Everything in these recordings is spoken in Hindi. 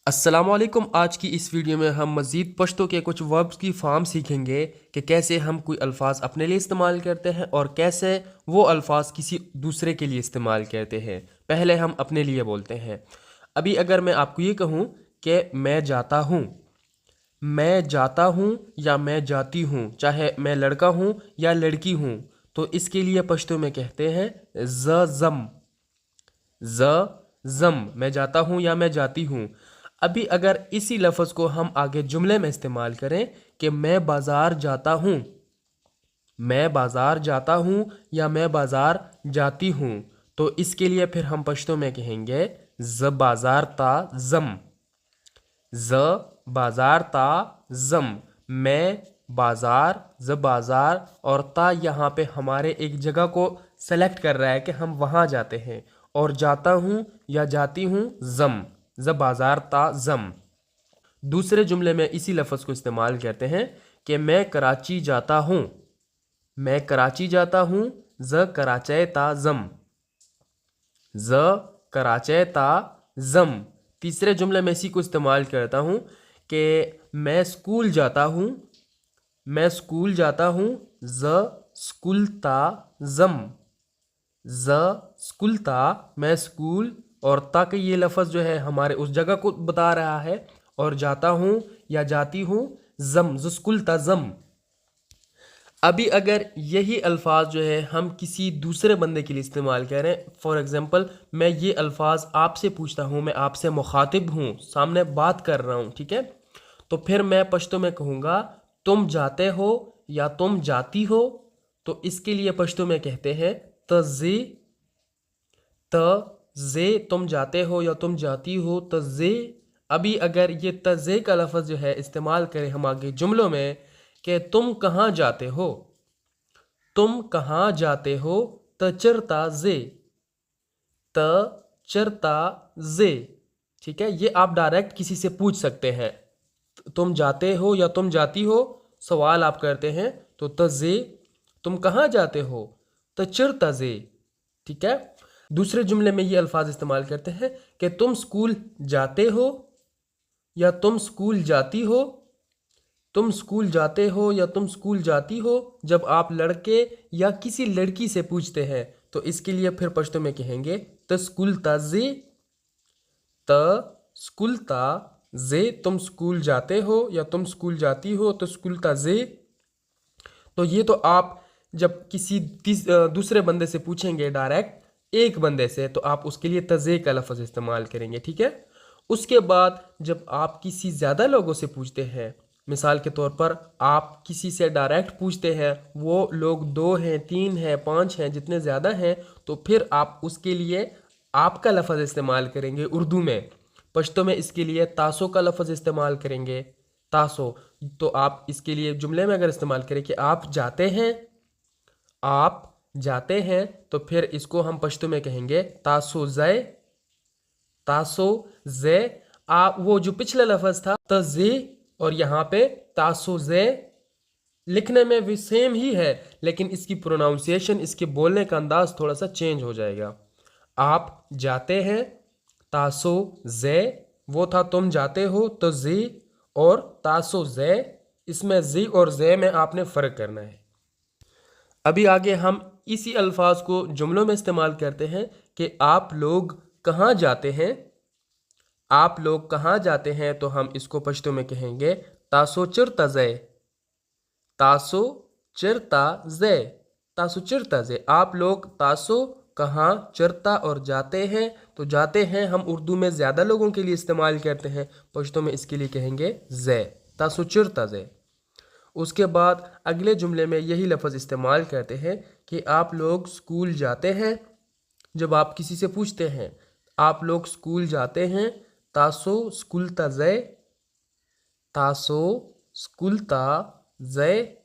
अस्सलामुअलैकुम। आज की इस वीडियो में हम मज़ीद पश्तो के कुछ वर्ब्स की फॉर्म सीखेंगे कि कैसे हम कोई अल्फाज अपने लिए इस्तेमाल करते हैं और कैसे वो अल्फाज किसी दूसरे के लिए इस्तेमाल करते हैं। पहले हम अपने लिए बोलते हैं। अभी अगर मैं आपको ये कहूँ कि मैं जाता हूँ या मैं जाती हूँ, चाहे मैं लड़का हूँ या लड़की हूँ, तो इसके लिए पश्तो में कहते हैं ज़म। मैं जाता हूँ या मैं जाती हूँ। अभी अगर इसी लफ्ज़ को हम आगे जुमले में इस्तेमाल करें कि मैं बाज़ार जाता हूँ या मैं बाज़ार जाती हूँ, तो इसके लिए फिर हम पश्तो में कहेंगे ज़ बाज़ार ता ज़म। मैं बाज़ार, ज़ बाज़ार और ता यहाँ पे हमारे एक जगह को सेलेक्ट कर रहा है कि हम वहाँ जाते हैं, और जाता हूँ या जाती हूँ ज़ बाज़ार ता ज़म। दूसरे जुमले में इसी लफ्ज़ को इस्तेमाल करते हैं कि मैं कराची जाता हूँ ज़ कराचे ता ज़म। तीसरे जुमले में इसी को इस्तेमाल करता हूँ कि मैं स्कूल जाता हूँ ज़ स्कूलता, मैं स्कूल, और तक ये लफ्ज़ जो है हमारे उस जगह को बता रहा है, और जाता हूँ या जाती हूँ स्कूलता ज़म। अभी अगर यही अल्फाज जो है हम किसी दूसरे बंदे के लिए इस्तेमाल करें, फॉर एग्ज़ाम्पल मैं ये अल्फाज आपसे पूछता हूँ, मैं आपसे मुखातिब हूँ, सामने बात कर रहा हूँ, ठीक है, तो फिर मैं पश्तो में कहूँगा तुम जाते हो या तुम जाती हो, तो इसके लिए पश्तो में कहते हैं तज़े। तुम जाते हो या तुम जाती हो, तज़े। अभी अगर ये तज़े का लफ्ज़ जो है इस्तेमाल करें हम आगे जुमलों में कि तुम कहाँ जाते हो, तचरता जे, ठीक है, ये आप डायरेक्ट किसी से पूछ सकते हैं। तुम जाते हो या तुम जाती हो, सवाल आप करते हैं, तो तजे, तुम कहाँ जाते हो, तचरता जे, ठीक है। दूसरे जुमले में ये अल्फाज इस्तेमाल करते हैं कि तुम स्कूल जाते हो या तुम स्कूल जाती हो, तुम स्कूल जाते हो या तुम स्कूल जाती हो जब आप लड़के या किसी लड़की से पूछते हैं, तो इसके लिए फिर पश्तो में कहेंगे तस्कुलता जे, तुम स्कूल जाते हो या तुम स्कूल जाती हो, तो स्कूलता जे। तो ये तो आप जब किसी दूसरे बंदे से पूछेंगे डायरेक्ट एक बंदे से, तो आप उसके लिए तजे का लफ्ज़ इस्तेमाल करेंगे, ठीक है। उसके बाद जब आप किसी ज़्यादा लोगों से पूछते हैं, मिसाल के तौर पर आप किसी से डायरेक्ट पूछते हैं, वो लोग 2 हैं, 3 हैं, 5 हैं, जितने ज़्यादा हैं, तो फिर आप उसके लिए आपका लफ्ज़ इस्तेमाल करेंगे उर्दू में। पश्तो में इसके लिए तासो का लफ्ज़ इस्तेमाल करेंगे, तासो। तो आप इसके लिए जुमले में अगर इस्तेमाल करें कि आप जाते हैं, तो फिर इसको हम पश्तो में कहेंगे तासो जे। आप वो जो पिछला लफ्ज़ था तजे, और यहाँ पे तासो जे, लिखने में भी सेम ही है, लेकिन इसकी प्रोनाउंसिएशन, इसके बोलने का अंदाज थोड़ा सा चेंज हो जाएगा। आप जाते हैं तासो जे, वो था तुम जाते हो तो जी, और तासो जे, इसमें जी और जे में आपने फ़र्क करना है। अभी आगे हम इसी अल्फाज को जुमलों में इस्तेमाल करते हैं कि आप लोग कहाँ जाते हैं। आप लोग कहाँ जाते हैं, तो हम इसको पश्तो में कहेंगे तासो चिरता जे, तासो चिरता जे, तासो चिरता जे। आप लोग तासो कहाँ, चिरता और जाते हैं, तो जाते हैं हम उर्दू में ज़्यादा लोगों के लिए इस्तेमाल करते हैं, पश्तो में इसके लिए कहेंगे जे, तासो चिरता जे। उसके बाद अगले जुमले में यही लफ्ज़ इस्तेमाल करते हैं कि आप लोग स्कूल जाते हैं। जब आप किसी से पूछते हैं आप लोग स्कूल जाते हैं, तासो स्कूलता जे, तासो स्कूलता जे,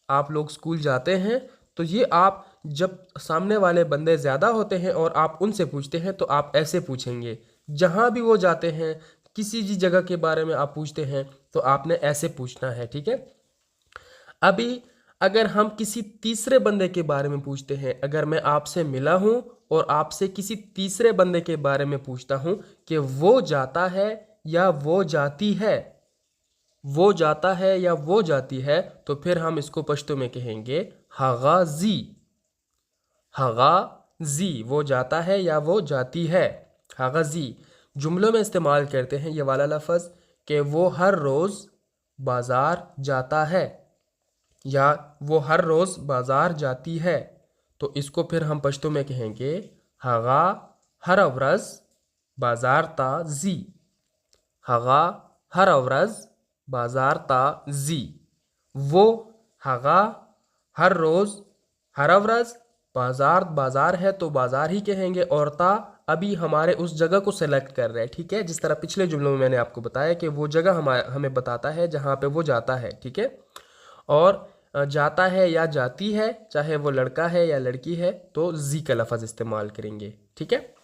आप लोग स्कूल जाते हैं। तो ये आप जब सामने वाले बंदे ज़्यादा होते हैं और आप उनसे पूछते हैं, तो आप ऐसे पूछेंगे। जहाँ भी वो जाते हैं, किसी भी जगह के बारे में आप पूछते हैं, तो आपने ऐसे पूछना है, ठीक है। अभी अगर हम किसी तीसरे बंदे के बारे में पूछते हैं, अगर मैं आपसे मिला हूँ और आपसे किसी तीसरे बंदे के बारे में पूछता हूँ कि वो जाता है या वो जाती है, वो जाता है या वो जाती है, तो फिर हम इसको पश्तो में कहेंगे हागाजी। हागाजी, वो जाता है या वो जाती है, हागाजी। जुमलों में इस्तेमाल करते हैं ये वाला लफ्ज़ कि वो हर रोज़ बाज़ार जाता है या वो हर रोज़ बाज़ार जाती है, तो इसको फिर हम पश्तो में कहेंगे हागा हर अवरज़ बाज़ार ता जी। हागा हर अवरज़ बाज़ार ता जी। वो हागा हर रोज़ हर अवरज़ बाज़ार, बाज़ार है तो बाज़ार ही कहेंगे, और ता अभी हमारे उस जगह को सेलेक्ट कर रहे हैं, ठीक है। जिस तरह पिछले जुमलों में मैंने आपको बताया कि वो जगह हमें बताता है जहाँ पे वो जाता है, ठीक है। और जाता है या जाती है, चाहे वो लड़का है या लड़की है, तो जी का लफ्ज़ इस्तेमाल करेंगे, ठीक है।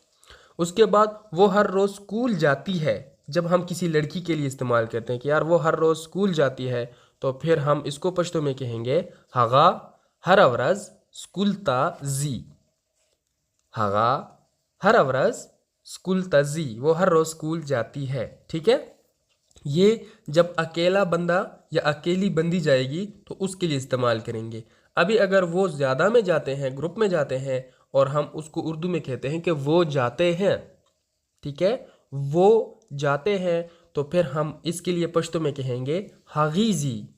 उसके बाद वो हर रोज़ स्कूल जाती है, जब हम किसी लड़की के लिए इस्तेमाल करते हैं कि यार वो हर रोज़ स्कूल जाती है, तो फिर हम इसको पश्तो में कहेंगे हागा हर अवरज़ स्कूल ता जी। हागा हर अवरज़ स्कूल ता जी, वो हर रोज़ स्कूल जाती है, ठीक है। ये जब अकेला बंदा या अकेली बंदी जाएगी तो उसके लिए इस्तेमाल करेंगे। अभी अगर वो ज़्यादा में जाते हैं, ग्रुप में जाते हैं, और हम उसको उर्दू में कहते हैं कि वो जाते हैं, ठीक है, वो जाते हैं, तो फिर हम इसके लिए पश्तो में कहेंगे हागीजी।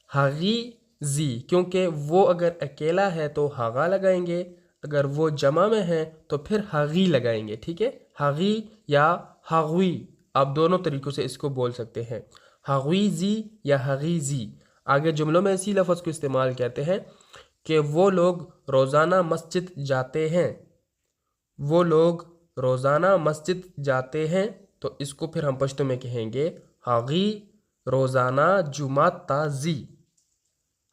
हागीजी, क्योंकि वो अगर अकेला है तो हागा लगाएंगे, अगर वो जमा में है तो फिर हागी लगाएंगे, ठीक है। हागी या हागवी, आप दोनों तरीक़ों से इसको बोल सकते हैं, हागीजी या हागीजी। आगे जुमलों में इसी लफ्ज़ को इस्तेमाल करते हैं कि वो लोग रोज़ाना मस्जिद जाते हैं। वो लोग रोज़ाना मस्जिद जाते हैं, तो इसको फिर हम पश्तो में कहेंगे हागी रोज़ाना जुमात ताज़ी।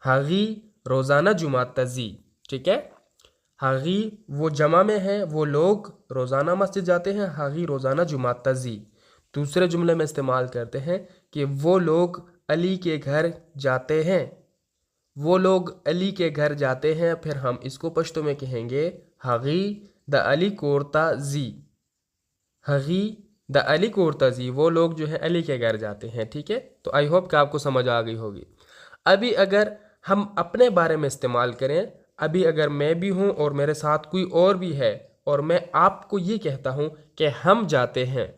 हागी रोज़ाना जुमात ताज़ी, ठीक है। हागी वो जमा में है, वो लोग रोज़ाना मस्जिद जाते हैं, हागी रोज़ाना जुमात ताज़ी। दूसरे जुमले में इस्तेमाल करते हैं कि वो लोग अली के घर जाते हैं। वो लोग अली के घर जाते हैं, फिर हम इसको पश्तो में कहेंगे हागी द अली कोरता जी। हागी द अली कोरता जी, वो लोग जो है अली के घर जाते हैं, ठीक है। तो आई होप कि आपको समझ आ गई होगी। अभी अगर हम अपने बारे में इस्तेमाल करें, अभी अगर मैं भी हूँ और मेरे साथ कोई और भी है, और मैं आपको ये कहता हूँ कि हम जाते हैं,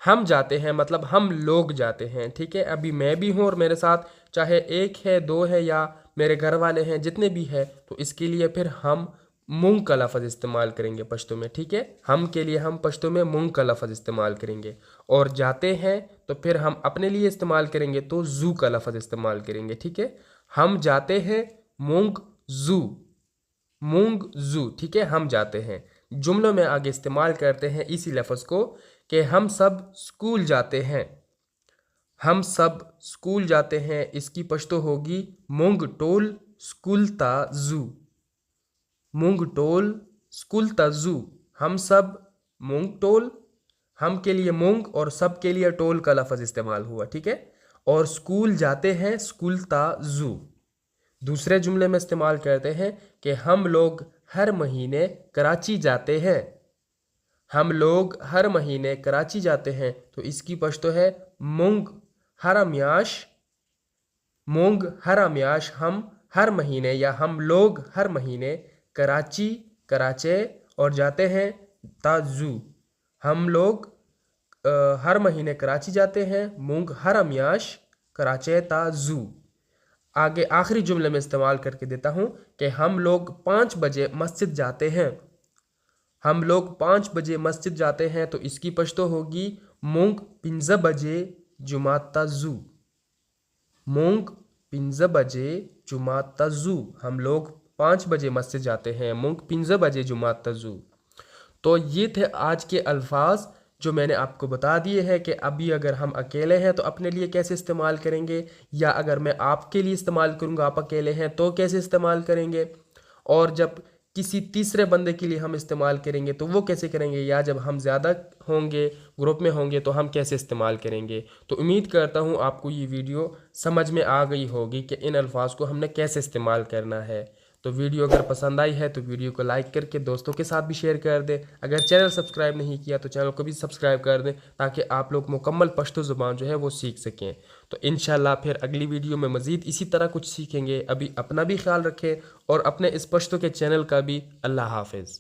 हम जाते हैं मतलब हम लोग जाते हैं, ठीक है। अभी मैं भी हूँ और मेरे साथ चाहे एक है, दो है, या मेरे घर वाले हैं, जितने भी हैं, तो इसके लिए फिर हम मूंग का लफ्ज़ इस्तेमाल करेंगे पश्तो में, ठीक है। हम के लिए हम पश्तो में मूंग का लफ्ज़ इस्तेमाल करेंगे, और जाते हैं तो फिर हम अपने लिए इस्तेमाल करेंगे तो जू का लफ्ज़ इस्तेमाल करेंगे, ठीक है। हम जाते हैं मूंग जू, मूंग जू, ठीक है, हम जाते हैं। जुमलों में आगे इस्तेमाल करते हैं इसी लफ्ज़ को कि हम सब स्कूल जाते हैं। हम सब स्कूल जाते हैं, इसकी पश्तो होगी मूंग टोल स्कूल ता जू। मूंग टोल स्कूल ता जू, हम सब मूंग टोल, हम के लिए मूंग और सब के लिए टोल का लफ्ज़ इस्तेमाल हुआ, ठीक है। और स्कूल जाते हैं स्कूल ता जू। दूसरे जुमले में इस्तेमाल करते हैं कि हम लोग हर महीने कराची जाते हैं। हम लोग हर महीने कराची जाते हैं, तो इसकी पश्तो है मूंग हरम्याश। मूंग हरम्याश, हम हर महीने या हम लोग हर महीने कराची कराचे और जाते हैं ताजू। हम लोग हर महीने कराची जाते हैं, मूंग हरम्याश कराचे ताजू। आगे आखिरी जुमले में इस्तेमाल करके देता हूँ कि हम लोग 5 बजे मस्जिद जाते हैं। हम लोग 5 बजे मस्जिद जाते हैं, तो इसकी पश्तो होगी मूंग 15 बजे जुमात ताजू। मूंग 15 बजे जुमात ताजू, हम लोग 5 बजे मस्जिद जाते हैं, मूंग 15 बजे जुमात ताजू। तो ये थे आज के अल्फाज जो मैंने आपको बता दिए हैं कि अभी अगर हम अकेले हैं तो अपने लिए कैसे इस्तेमाल करेंगे, या अगर मैं आपके लिए इस्तेमाल करूँगा, आप अकेले हैं तो कैसे इस्तेमाल करेंगे, और जब किसी तीसरे बंदे के लिए हम इस्तेमाल करेंगे तो वो कैसे करेंगे, या जब हम ज़्यादा होंगे, ग्रुप में होंगे, तो हम कैसे इस्तेमाल करेंगे। तो उम्मीद करता हूँ आपको ये वीडियो समझ में आ गई होगी कि इन अल्फाज को हमने कैसे इस्तेमाल करना है। तो वीडियो अगर पसंद आई है तो वीडियो को लाइक करके दोस्तों के साथ भी शेयर कर दें। अगर चैनल सब्सक्राइब नहीं किया तो चैनल को भी सब्सक्राइब कर दें ताकि आप लोग मुकम्मल पश्तो ज़ुबान जो है वो सीख सकें। तो इंशाल्लाह फिर अगली वीडियो में मज़ीद इसी तरह कुछ सीखेंगे। अभी अपना भी ख्याल रखें और अपने इस पश्तो के चैनल का भी। अल्लाह हाफिज़।